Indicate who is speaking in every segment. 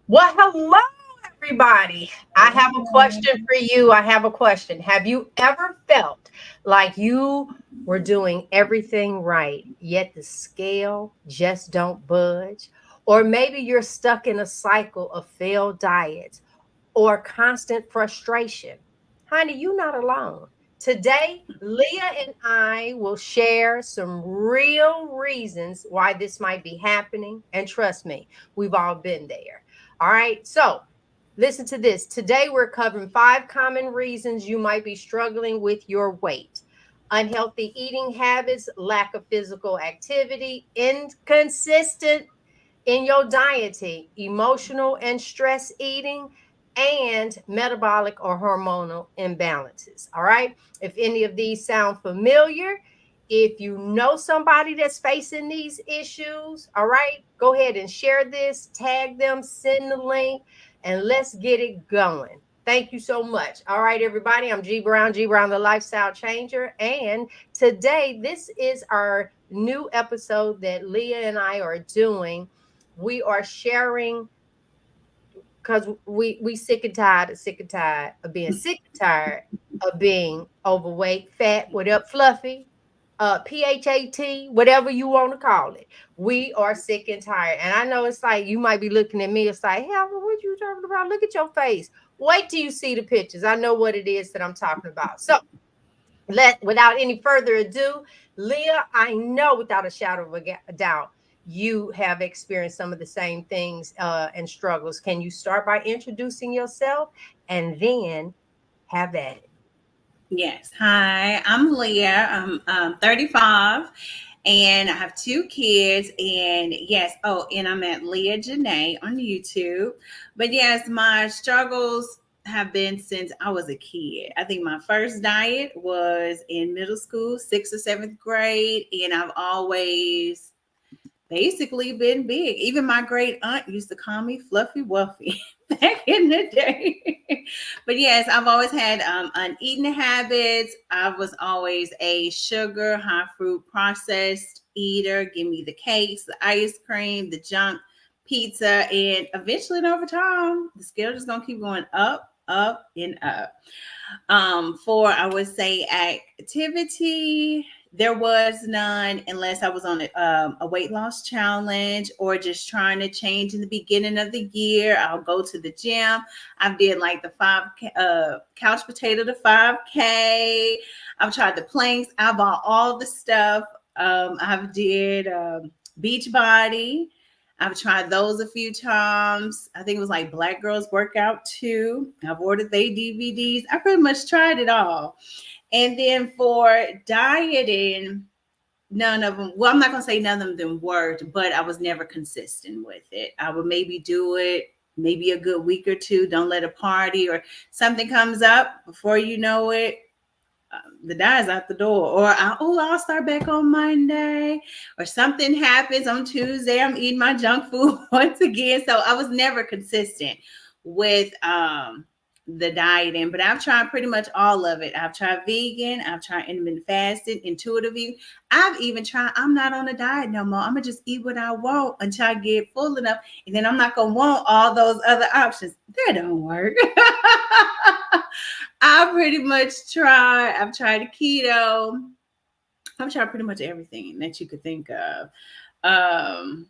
Speaker 1: Well, hello, everybody. I have a question for you. I have a question. Have you ever felt like you were doing everything right, yet the scale just don't budge? Or maybe you're stuck in a cycle of failed diets or constant frustration? Honey, you're not alone. Today, Leah and I will share some real reasons why this might be happening. And trust me, we've all been there. All right. So listen to this. Today, we're covering 5 common reasons you might be struggling with your weight: unhealthy eating habits, lack of physical activity, inconsistent in your dieting, emotional and stress eating, and metabolic or hormonal imbalances. All right. If any of these sound familiar, if you know somebody that's facing these issues, all right, go ahead and share this, tag them, send the link, and let's get it going. Thank you so much. All right, everybody. I'm G Brown, the lifestyle changer. And today, this is our new episode that Leah and I are doing. We are sharing because we sick and tired of being sick and tired of being overweight, fat, what up, fluffy, PHAT, whatever you want to call it. We are sick and tired. And I know it's like you might be looking at me, it's like, hell, what you talking about? Look at your face. Wait till you see the pictures. I know what it is that I'm talking about. So without any further ado, Leah, I know without a shadow of a doubt you have experienced some of the same things and struggles. Can you start by introducing yourself and then have at it?
Speaker 2: Yes. Hi, I'm Leah. I'm 35 and I have 2 kids. And yes, and I'm at Leah Janae on YouTube. But yes, my struggles have been since I was a kid. I think my first diet was in middle school, 6th or 7th grade. And I've always basically been big. Even my great aunt used to call me Fluffy Wuffy back in the day. But yes, I've always had uneaten habits. I was always a sugar, high fruit, processed eater. Give me the cakes, the ice cream, the junk, pizza, and eventually, and over time, the scale just gonna keep going up, up, and up. For I would say activity, there was none unless I was on a weight loss challenge or just trying to change in the beginning of the year. I'll go to the gym. I did like the 5K, couch potato to 5K. I've tried the planks. I bought all the stuff. I've did beach body. I've tried those a few times. I think it was like Black Girls Workout too. I've ordered their DVDs. I pretty much tried it all. And then for dieting, none of them, well, I'm not going to say none of them worked, but I was never consistent with it. I would maybe do it maybe a good week or two. Don't let a party or something comes up before you know it, the die's out the door, or I'll start back on Monday, or something happens on Tuesday. I'm eating my junk food once again. So I was never consistent with the dieting, but I've tried pretty much all of it. I've tried vegan, I've tried intermittent fasting, intuitive eating. I've even tried, I'm not on a diet no more. I'm gonna just eat what I want until I get full enough, and then I'm not gonna want all those other options. That don't work. I pretty much try. I've tried a keto. I've tried pretty much everything that you could think of. Um,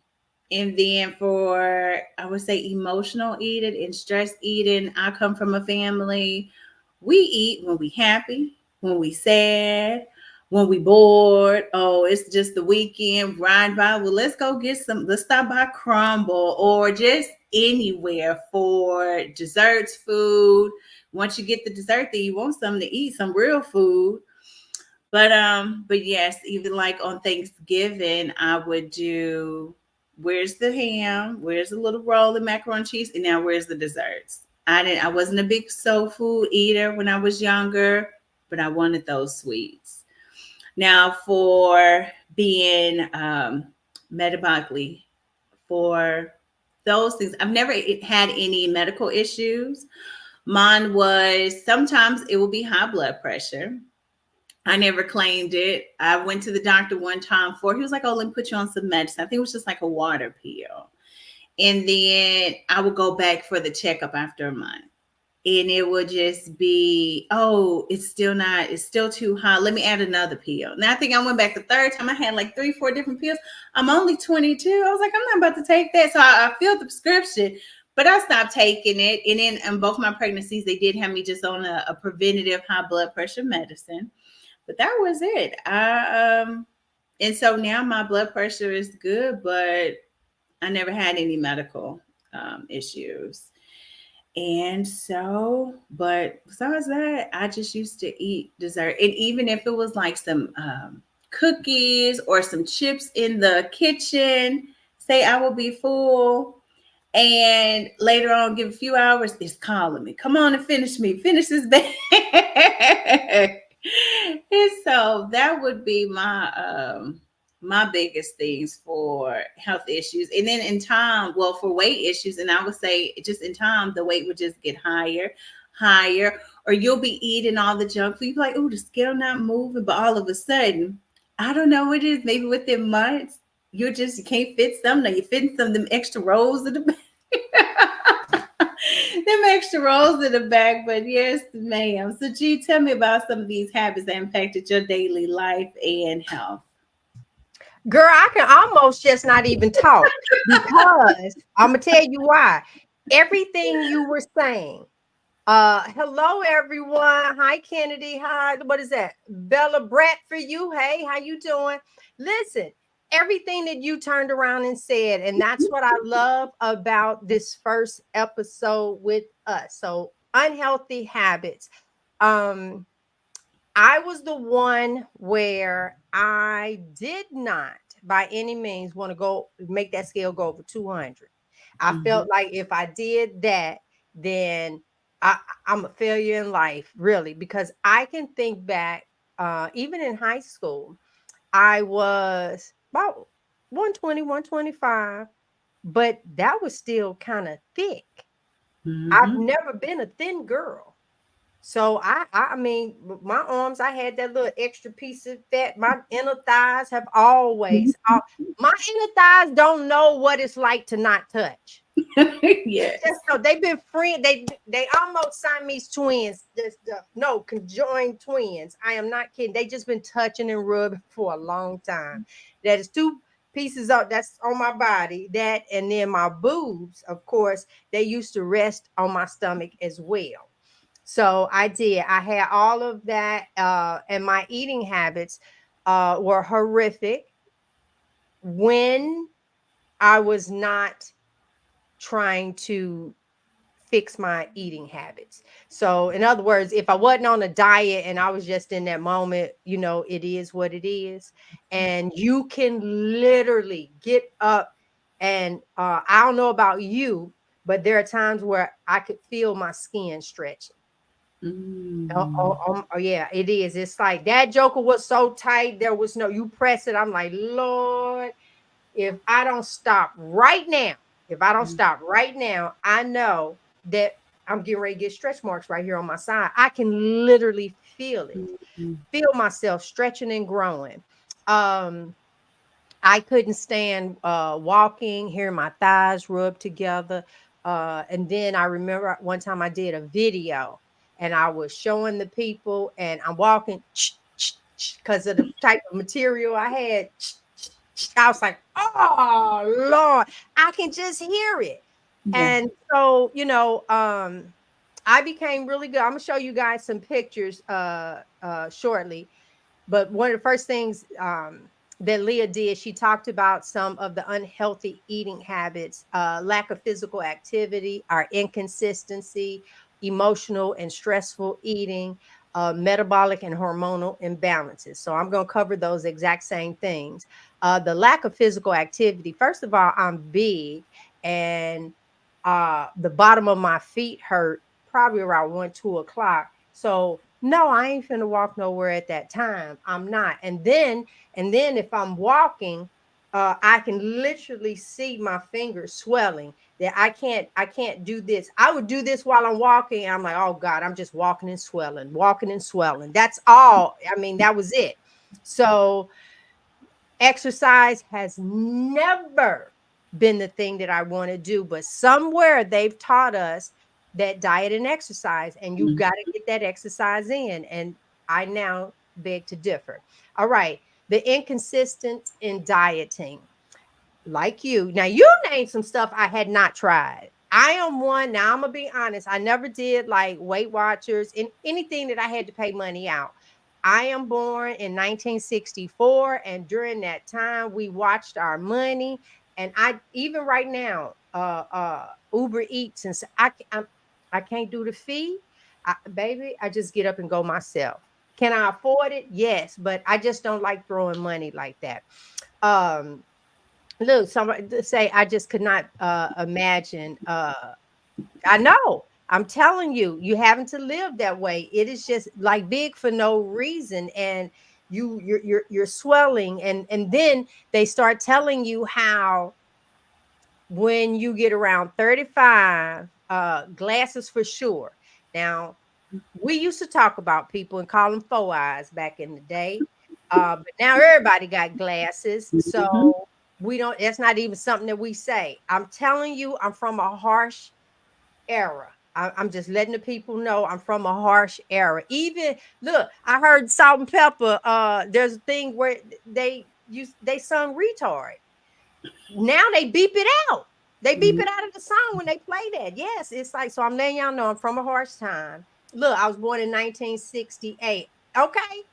Speaker 2: and then for, I would say, emotional eating and stress eating, I come from a family. We eat when we happy, when we sad, when we bored. Oh, it's just the weekend, grind by. Well, let's go get some, let's stop by Crumble or just anywhere for desserts, food. Once you get the dessert, then you want something to eat, some real food. But yes, even like on Thanksgiving, I would do, where's the ham, where's the little roll of macaroni and cheese, and now where's the desserts? I wasn't a big soul food eater when I was younger, but I wanted those sweets. Now for being metabolically, for those things, I've never had any medical issues. Mine was, sometimes it will be high blood pressure. I never claimed it. I went to the doctor one time for, he was like, oh, let me put you on some medicine. I think it was just like a water pill. And then I would go back for the checkup after a month. And it would just be, oh, it's still too high. Let me add another pill. Now I think I went back the third time. I had like 3, 4 different pills. I'm only 22. I was like, I'm not about to take that. So I filled the prescription, but I stopped taking it. And then in both my pregnancies, they did have me just on a preventative high blood pressure medicine. But that was it. And so now my blood pressure is good, but I never had any medical issues. And so, but besides that, I just used to eat dessert. And even if it was like some cookies or some chips in the kitchen, say I will be full. And later on, give a few hours, it's calling me. Come on and finish me. Finish this bag. And so that would be my biggest things for health issues. And then in time, well, for weight issues, and I would say just in time, the weight would just get higher, higher, or you'll be eating all the junk food. You'll be like, oh, the scale not moving, but all of a sudden, I don't know what it is, maybe within months, you can't fit some. Now you're fitting some of them extra rolls in the back. Them extra rolls in the back, but yes, ma'am. So G, tell me about some of these habits that impacted your daily life and health.
Speaker 1: Girl, I can almost just not even talk because I'm gonna tell you why. Everything you were saying. Hello everyone. Hi Kennedy. Hi, what is that? Bella Brett for you. Hey, how you doing? Listen, everything that you turned around and said, and that's what I love about this first episode with us. So, unhealthy habits. Um, I was the one where I did not by any means want to go make that scale go over 200. I
Speaker 2: Mhm.
Speaker 1: felt like if I did that, then I, I'm a failure in life, really, because I can think back, even in high school, I was about 120, 125, but that was still kind of thick. I've
Speaker 2: Mhm.
Speaker 1: never been a thin girl. So I mean, my arms, I had that little extra piece of fat. My inner thighs have always, my inner thighs don't know what it's like to not touch. Just
Speaker 2: Yes.
Speaker 1: know they've been friends. They almost Siamese twins. No, conjoined twins. I am not kidding. They just been touching and rubbing for a long time. That is two pieces of that's on my body. That and then my boobs, of course, they used to rest on my stomach as well. So I did. I had all of that, and my eating habits were horrific when I was not trying to fix my eating habits. So, in other words, if I wasn't on a diet and I was just in that moment, it is what it is. And you can literally get up and I don't know about you, but there are times where I could feel my skin stretching.
Speaker 2: Mm.
Speaker 1: Oh, yeah, it is. It's like that joker was so tight. There was no, you press it. I'm like, Lord, if I don't stop right now, if I don't stop right now, I know that I'm getting ready to get stretch marks right here on my side. I can literally feel it,
Speaker 2: Mhm.
Speaker 1: feel myself stretching and growing. Um, I couldn't stand walking, hearing my thighs rub together. And then I remember one time I did a video and I was showing the people, and I'm walking because of the type of material I had. I was like, oh Lord, I can just hear it.
Speaker 2: Yeah.
Speaker 1: And so, I became really good. I'm gonna show you guys some pictures shortly. But one of the first things that Leah did, she talked about some of the unhealthy eating habits, lack of physical activity, our inconsistency, emotional and stressful eating, metabolic and hormonal imbalances. So I'm going to cover those exact same things. The lack of physical activity, first of all, I'm big and the bottom of my feet hurt probably around 1, 2 o'clock. So no, I ain't finna walk nowhere at that time. I'm not. And then if I'm walking, I can literally see my fingers swelling. That I can't do this. I would do this while I'm walking. And I'm like, oh God, I'm just walking and swelling, walking and swelling. That's all. I mean, that was it. So exercise has never been the thing that I want to do. But somewhere they've taught us that diet and exercise, and you got to get that exercise in. And I now beg to differ. All right. The inconsistent in dieting, like you. Now, you named some stuff I had not tried. I am one. Now, I'm gonna be honest. I never did like Weight Watchers and anything that I had to pay money out. I am born in 1964, and during that time, we watched our money. And I even right now, Uber Eats, and so I can't do the fee, baby. I just get up and go myself. Can I afford it? Yes, but I just don't like throwing money like that. Um, Look, somebody to say I just could not imagine. I know. I'm telling you, you having to live that way. It is just like big for no reason, and you're swelling, and then they start telling you how when you get around 35, glasses for sure. Now we used to talk about people and call them four eyes back in the day. But now everybody got glasses. So
Speaker 2: Mhm.
Speaker 1: we don't, that's not even something that we say. I'm telling you, I'm from a harsh era. I'm just letting the people know I'm from a harsh era. Even look, I heard Salt and Pepper. There's a thing where they sung retard. Now they beep it out. They beep
Speaker 2: Mhm.
Speaker 1: it out of the song when they play that. Yes, it's like, so I'm letting y'all know I'm from a harsh time. Look, I was born in 1968. Okay.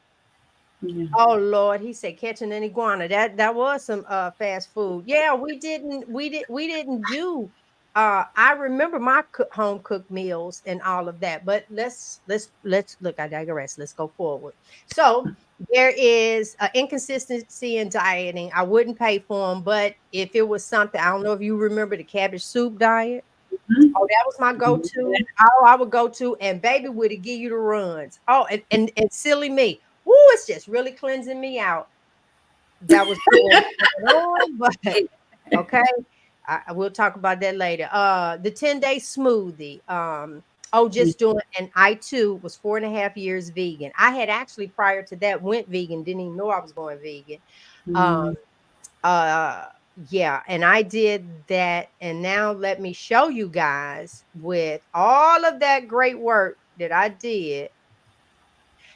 Speaker 2: Yeah.
Speaker 1: Oh Lord, he said catching an iguana. That was some fast food. Yeah, we didn't do I remember my home cooked meals and all of that. But let's look, I digress. Let's go forward. So there is inconsistency in dieting. I wouldn't pay for them, but if it was something, I don't know if you remember the cabbage soup diet.
Speaker 2: Mhm.
Speaker 1: Oh, that was my go-to. Oh, I would go to, and baby, would it give you the runs? Oh, and silly me. Woo, it's just really cleansing me out. That was going on, but okay. I will talk about that later. The 10-day smoothie. Oh, just doing, and I too was 4.5 years vegan. I had actually prior to that went vegan, didn't even know I was going vegan. Um,
Speaker 2: Mhm.
Speaker 1: uh yeah, and I did that, and now let me show you guys with all of that great work that I did.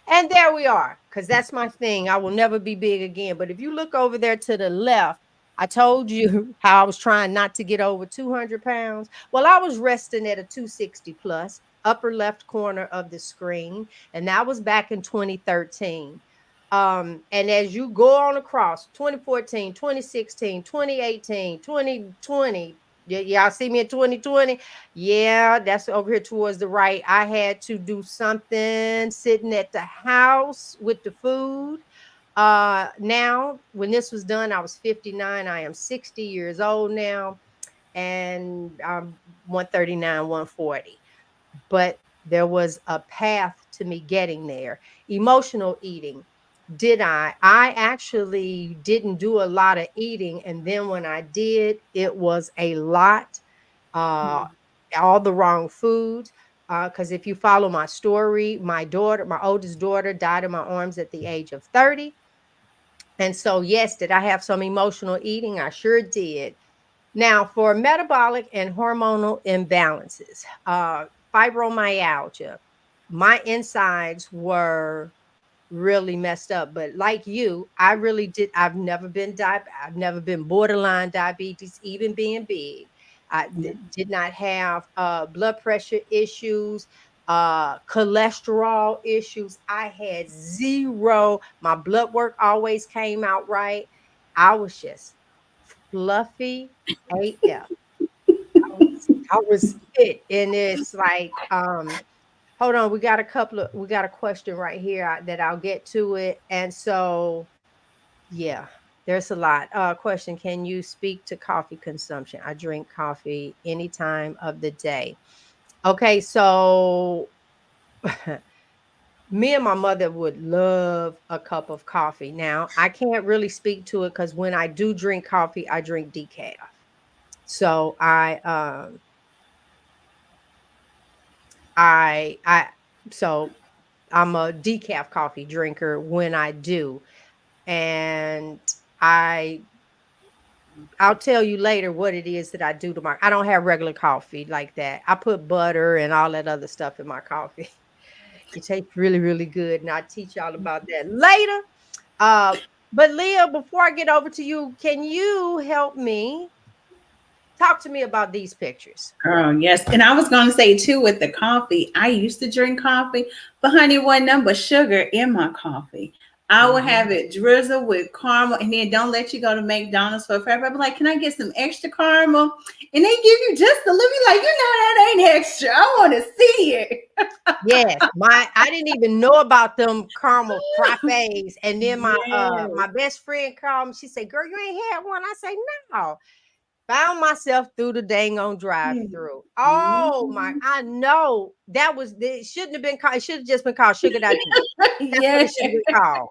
Speaker 1: And there we are, because that's my thing. I will never be big again. But if you look over there to the left, I told you how I was trying not to get over 200 pounds. Well, I was resting at a 260 plus, upper left corner of the screen. And that was back in 2013. And as you go on across 2014, 2016, 2018, 2020, y'all see me in 2020. Yeah, that's over here towards the right. I had to do something sitting at the house with the food. Now, when this was done, I was 59. I am 60 years old now, and I'm 139, 140. But there was a path to me getting there. Emotional eating. Did I? I actually didn't do a lot of eating. And then when I did, it was a lot. Uh, all the wrong foods. Because if you follow my story, my daughter, my oldest daughter, died in my arms at the age of 30. And so, yes, did I have some emotional eating? I sure did. Now, for metabolic and hormonal imbalances, fibromyalgia, my insides were really messed up. But like you, I really did. I've never been borderline diabetes, even being big. I
Speaker 2: Yeah.
Speaker 1: did not have blood pressure issues, cholesterol issues. I had zero. My blood work always came out right. I was just fluffy AF. I was fit. And it's like, hold on, we got a question right here that I'll get to it. And so, yeah, there's a lot. Question: can you speak to coffee consumption? I drink coffee any time of the day. Okay, so me and my mother would love a cup of coffee. Now, I can't really speak to it because when I do drink coffee, I drink decaf. So I so I'm a decaf coffee drinker when I do. And I I'll tell you later what it is that I do to my. I don't have regular coffee like that. I put butter and all that other stuff in my coffee. It tastes really, really good, and I'll teach y'all about that later. Uh, but Leah, before I get over to you, can you help me talk to me about these pictures?
Speaker 2: Girl, yes. And I was going to say too with the coffee, I used to drink coffee, but honey, wasn't nothing but sugar in my coffee. I would have
Speaker 1: Mhm.
Speaker 2: it drizzle with caramel and then don't let you go to McDonald's for forever. I'd be like, can I get some extra caramel? And they give you just a little, like, that ain't extra. I want to see it.
Speaker 1: Yes, I didn't even know about them caramel frappes, and then
Speaker 2: Yes.
Speaker 1: my best friend called me. She said, "Girl, you ain't had one." I say, "No." Found myself through the dang on drive-through. Oh my!
Speaker 2: Mhm.
Speaker 1: I know that was it. Shouldn't have been called. It should have just been called sugar daddy. That's what
Speaker 2: Yes.
Speaker 1: it should have been called.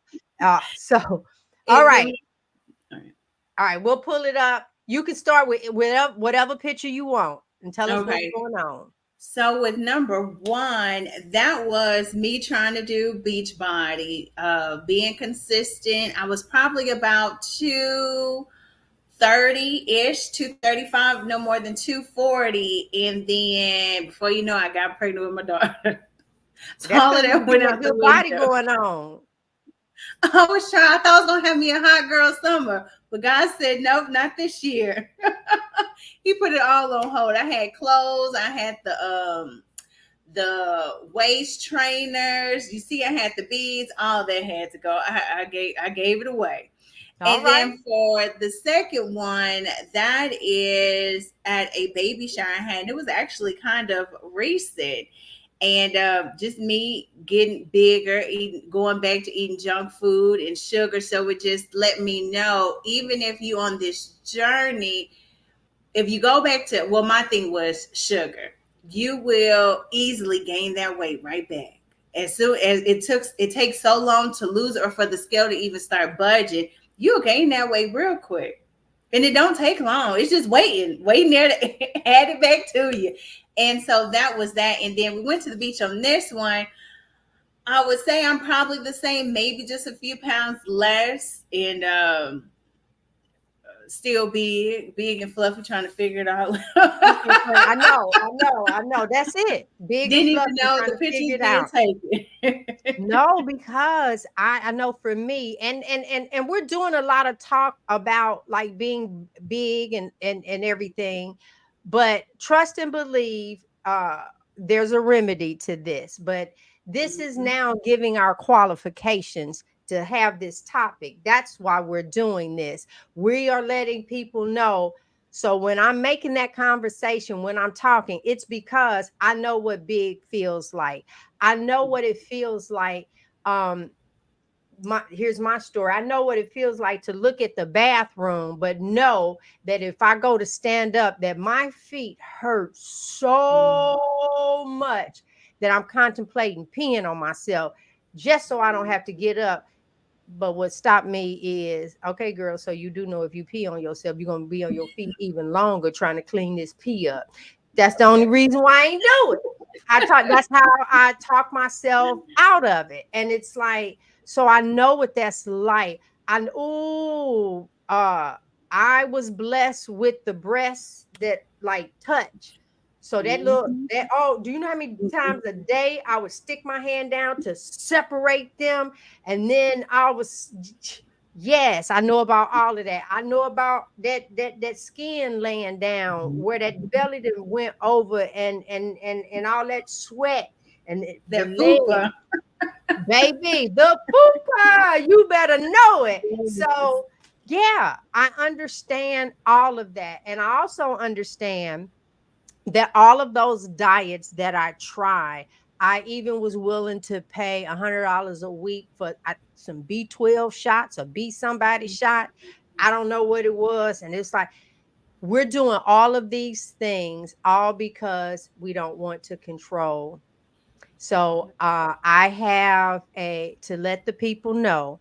Speaker 1: So, all
Speaker 2: It
Speaker 1: right,
Speaker 2: really. All right.
Speaker 1: all right. We'll pull it up. You can start with whatever picture you want and tell us what's
Speaker 2: Okay.
Speaker 1: going on.
Speaker 2: So with number one, that was me trying to do beach body, being consistent. I was probably about 230-ish, 235, no more than 240. And then before you know, I got pregnant with my daughter. So
Speaker 1: That's
Speaker 2: all of
Speaker 1: because you
Speaker 2: that
Speaker 1: were
Speaker 2: went
Speaker 1: getting a
Speaker 2: out the
Speaker 1: good body
Speaker 2: window.
Speaker 1: going on.
Speaker 2: I was trying, I thought I was gonna have me a hot girl summer, but God said, nope, not this year. He put it all on hold. I had clothes, I had the waist trainers. You see, I had the beads. All that had to go. I gave it away.
Speaker 1: All
Speaker 2: And
Speaker 1: right.
Speaker 2: then for the second one, that is at a baby shower I had. It was actually kind of recent. And just me getting bigger, eating, going back to eating junk food and sugar. So it just let me know, even if you on this journey, if you go back to, well, my thing was sugar, you will easily gain that weight right back. As soon as it takes so long to lose it or for the scale to even start budging, you'll gain that weight real quick. And it don't take long. It's just waiting there to add it back to you. And so that was that. And then we went to the beach on this one. I would say I'm probably the same, maybe just a few pounds less. And still big and fluffy, trying to figure it out.
Speaker 1: Big and fluffy. I know. That's it. Big and
Speaker 2: Didn't even
Speaker 1: fluffy,
Speaker 2: know
Speaker 1: trying
Speaker 2: the
Speaker 1: to figure
Speaker 2: picture's
Speaker 1: it
Speaker 2: being
Speaker 1: out.
Speaker 2: taken.
Speaker 1: No, because I know for me, and we're doing a lot of talk about like being big and everything, but trust and believe there's a remedy to this. But this is now giving our qualifications to have this topic. That's why we're doing this. We are letting people know. So when I'm making that conversation, when I'm talking, it's because I know what big feels like. I know what it feels like. Um, here's my story. I know what it feels like to look at the bathroom, but know that if I go to stand up, that my feet hurt so much that I'm contemplating peeing on myself just so I don't have to get up. But what stopped me is, okay, girl, so you do know if you pee on yourself, you're gonna be on your feet even longer trying to clean this pee up. That's the only reason why I ain't do it. That's how I talk myself out of it. And it's like, so I know what that's like. And I was blessed with the breasts that like touch. So that little
Speaker 2: Mhm.
Speaker 1: that oh, do you know how many times a day I would stick my hand down to separate them? And then I was, yes, I know about all of that. I know about that skin laying down where that belly that went over and all that sweat and the
Speaker 2: That
Speaker 1: leg,
Speaker 2: fupa.
Speaker 1: baby, the fupa. You better know it. So yeah, I understand all of that, and I also understand that all of those diets that I try, I even was willing to pay $100 a week for some B12 shots or B somebody shot. I don't know what it was. And it's like, we're doing all of these things all because we don't want to control. So I have to let the people know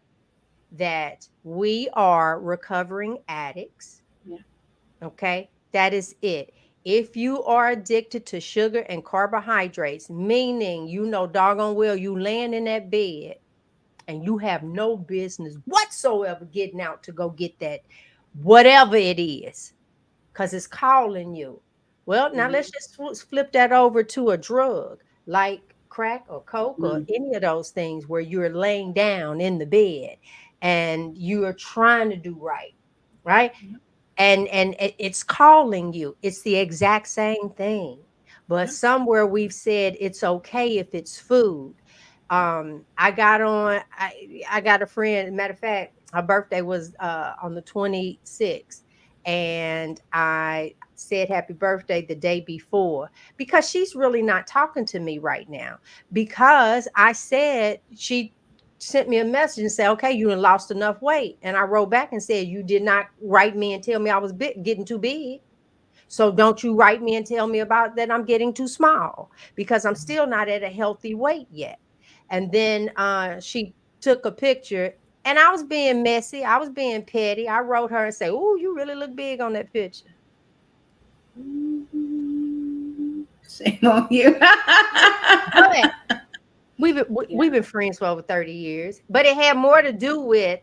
Speaker 1: that we are recovering addicts.
Speaker 2: Yeah.
Speaker 1: Okay, that is it. If you are addicted to sugar and carbohydrates, meaning you know doggone well you laying in that bed and you have no business whatsoever getting out to go get that. whatever it is, because it's calling you. Well, now let's just flip that over to a drug like crack or coke or
Speaker 2: Mhm.
Speaker 1: any of those things where you're laying down in the bed and you are trying to do right, right? And it's calling you. It's the exact same thing, but
Speaker 2: Yep.
Speaker 1: somewhere we've said it's okay if it's food. I got a friend, matter of fact, her birthday was on the 26th, and I said happy birthday the day before because she's really not talking to me right now, because I said, she sent me a message and said, okay, you done lost enough weight. And I wrote back and said, you did not write me and tell me I was getting too big. So don't you write me and tell me about that I'm getting too small, because I'm still not at a healthy weight yet. And then she took a picture, and I was being messy. I was being petty. I wrote her and say, oh, you really look big on that picture.
Speaker 2: Shame on you.
Speaker 1: But we've
Speaker 2: Yeah.
Speaker 1: been friends for over 30 years. But it had more to do with,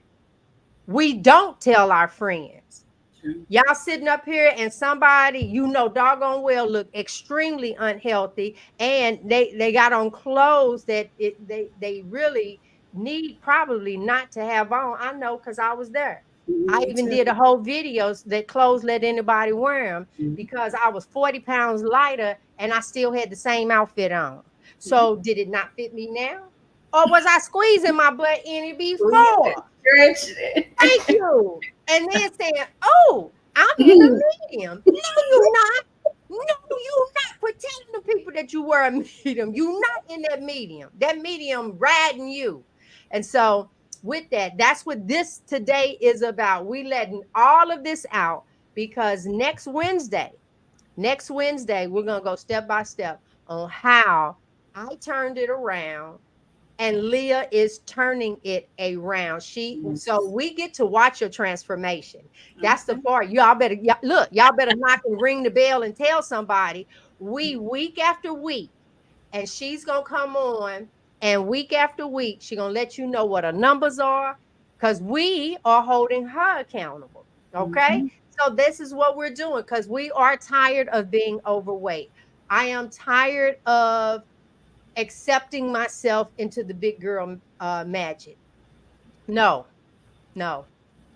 Speaker 1: we don't tell our friends.
Speaker 2: True.
Speaker 1: Y'all sitting up here and somebody doggone well look extremely unhealthy, and they got on clothes that they really need probably not to have on. I know because I was there. I
Speaker 2: Me
Speaker 1: even
Speaker 2: too.
Speaker 1: did a whole videos that clothes let anybody wear them, because I was 40 pounds lighter and I still had the same outfit on.
Speaker 2: Yeah.
Speaker 1: So did it not fit me now? Or was I squeezing my butt in it
Speaker 2: Squeeze
Speaker 1: before?
Speaker 2: it, stretch
Speaker 1: Thank
Speaker 2: it.
Speaker 1: you. And then saying, oh, I'm in the medium. No, you're not. No, you're not. Quit telling the people that you were a medium. You're not in that medium. That medium riding you. And so with that, that's what this today is about. We letting all of this out, because next Wednesday, we're gonna go step by step on how I turned it around, and Leah is turning it around. So
Speaker 2: Yes.
Speaker 1: we get to watch your transformation. That's the
Speaker 2: Okay.
Speaker 1: part. Y'all better knock and ring the bell and tell somebody. We week after week, and she's gonna come on, and week after week, she's gonna let you know what her numbers are, because we are holding her accountable. Okay.
Speaker 2: Mm-hmm.
Speaker 1: So this is what we're doing, because we are tired of being overweight. I am tired of accepting myself into the big girl magic. No, no.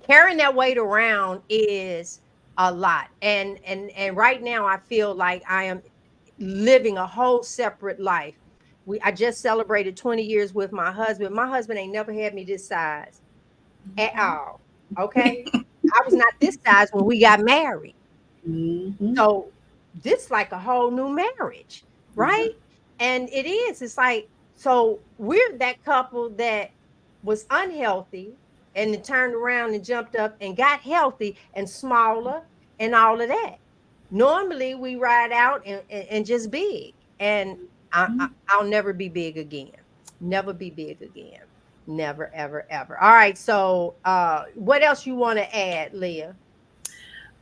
Speaker 1: Carrying that weight around is a lot. And right now I feel like I am living a whole separate life. I just celebrated 20 years with my husband. My husband ain't never had me this size at all. Okay? I was not this size when we got married.
Speaker 2: Mm-hmm.
Speaker 1: So this like a whole new marriage,
Speaker 2: Yeah.
Speaker 1: right? And it is. It's like, so we're that couple that was unhealthy and then turned around and jumped up and got healthy and smaller and all of that. Normally we ride out and just big. And I'll never be big again. Never be big again. Never, ever, ever. All right. So what else you want to add, Leah?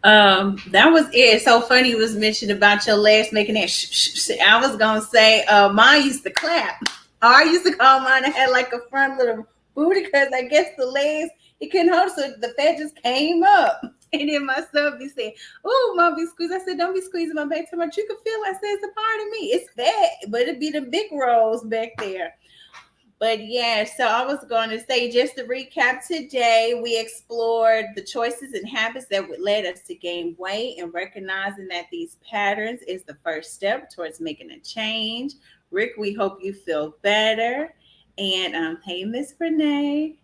Speaker 2: That was it. So funny you was mentioned about your legs making that I was gonna say, mine used to clap. I used to call mine. I had like a front little booty because I guess the legs it couldn't hold, so the fat just came up. And then my son be saying, "Oh, mom, be squeezing." I said, "Don't be squeezing my back too much. You can feel." I said, "It's a part of me. It's fat, but it be the big rolls back there." But yeah, so I was going to say, just to recap today, we explored the choices and habits that would lead us to gain weight, and recognizing that these patterns is the first step towards making a change. Rick, we hope you feel better. And hey, Miss Renee.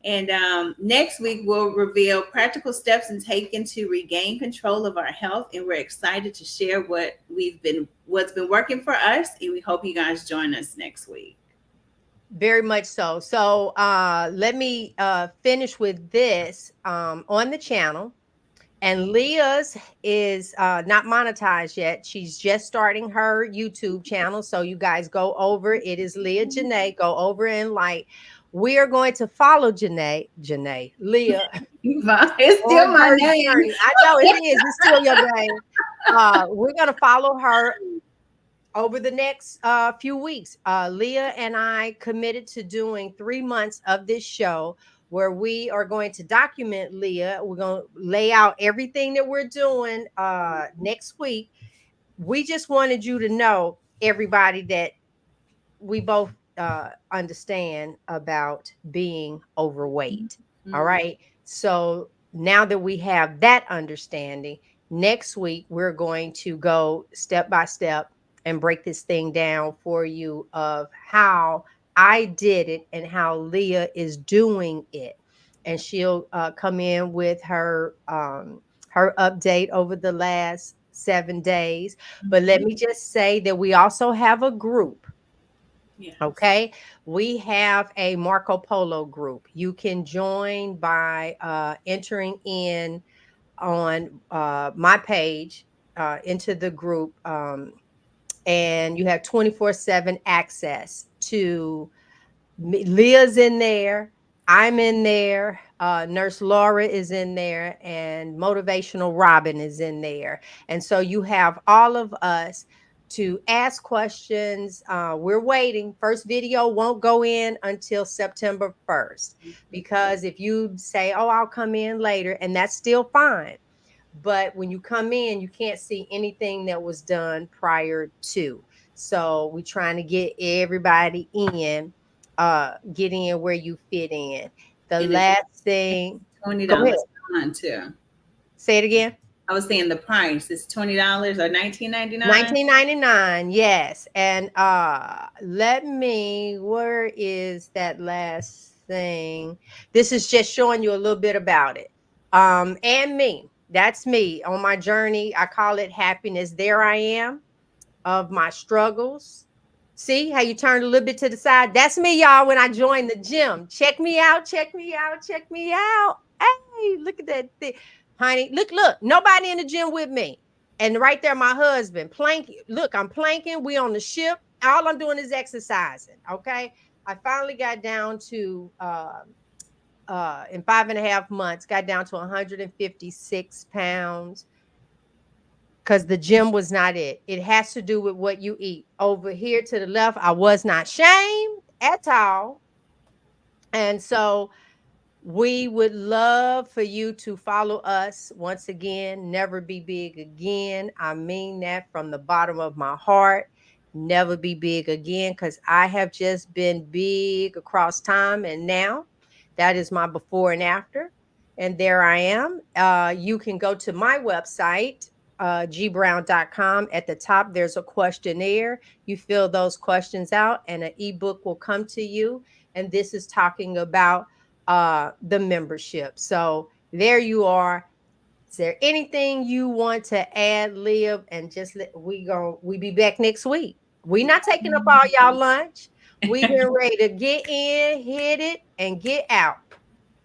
Speaker 2: And next week, we'll reveal practical steps and taken to regain control of our health. And we're excited to share what's been working for us. And we hope you guys join us next week.
Speaker 1: Very much so. So let me finish with this on the channel. And Leah's is not monetized yet. She's just starting her YouTube channel. So you guys go over. It is Leah Janae. Go over and like. We are going to follow Leah
Speaker 2: It's still
Speaker 1: on
Speaker 2: my
Speaker 1: her
Speaker 2: name.
Speaker 1: journey. I know it is. It's still your name. We're going to follow her over the next few weeks. Leah and I committed to doing 3 months of this show where we are going to document Leah. We're going to lay out everything that we're doing next week. We just wanted you to know, everybody, that we both understand about being overweight. All
Speaker 2: Mm-hmm.
Speaker 1: right. So now that we have that understanding, next week we're going to go step by step and break this thing down for you of how I did it and how Leah is doing it. And she'll come in with her update over the last 7 days. But let
Speaker 2: Mm-hmm.
Speaker 1: me just say that we also have a group.
Speaker 2: Yes.
Speaker 1: Okay, we have a Marco Polo group. You can join by entering in on my page into the group, and you have 24/7 access to Leah's in there. I'm in there. Nurse Laura is in there, and Motivational Robin is in there. And so you have all of us to ask questions. We're waiting. First video won't go in until September 1st, because if you say, "Oh, I'll come in later," and that's still fine. But when you come in, you can't see anything that was done prior to. So we're trying to get everybody in, get in where you fit in. The
Speaker 2: And it's
Speaker 1: last thing,
Speaker 2: $20
Speaker 1: go ahead.
Speaker 2: a month too.
Speaker 1: Say it again.
Speaker 2: I was saying the price is $20 or 19.99.
Speaker 1: 1999, yes. And let me, where is that last thing? This is just showing you a little bit about it. And me. That's me on my journey. I call it happiness. There I am, of my struggles. See how you turned a little bit to the side? That's me, y'all, when I joined the gym. Check me out, check me out, check me out. Hey, look at that thing. Honey, look, nobody in the gym with me. And right there, my husband, planking. Look, I'm planking. We on the ship. All I'm doing is exercising. Okay. I finally got down to in 5.5 months, got down to 156 pounds, because the gym was not it. It has to do with what you eat. Over here to the left, I was not shamed at all. And so we would love for you to follow us once again. Never be big again. I mean that from the bottom of my heart. Never be big again, because I have just been big across time. And now that is my before and after. And there I am. You can go to my website, gbrown.com. At the top, there's a questionnaire. You fill those questions out, and an ebook will come to you. And this is talking about the membership. So there you are. Is there anything you want to add, Leah? And just we be back next week. We not taking up all y'all lunch. We been ready to get in, hit it, and get out.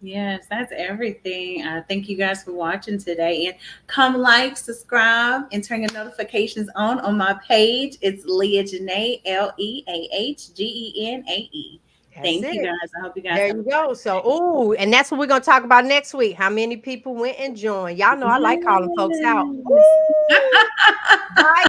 Speaker 2: Yes, that's everything. Thank you guys for watching today. And come like, subscribe, and turn your notifications on my page. It's Leah Janae, LeahGeneae.
Speaker 1: That's
Speaker 2: Thank you
Speaker 1: it.
Speaker 2: guys. I hope you guys
Speaker 1: There
Speaker 2: have a
Speaker 1: you go.
Speaker 2: blessed
Speaker 1: So,
Speaker 2: day.
Speaker 1: ooh, and that's what we're gonna talk about next week. How many people went and joined? Y'all know I like calling folks out.
Speaker 2: Yes.
Speaker 1: Ooh, bye.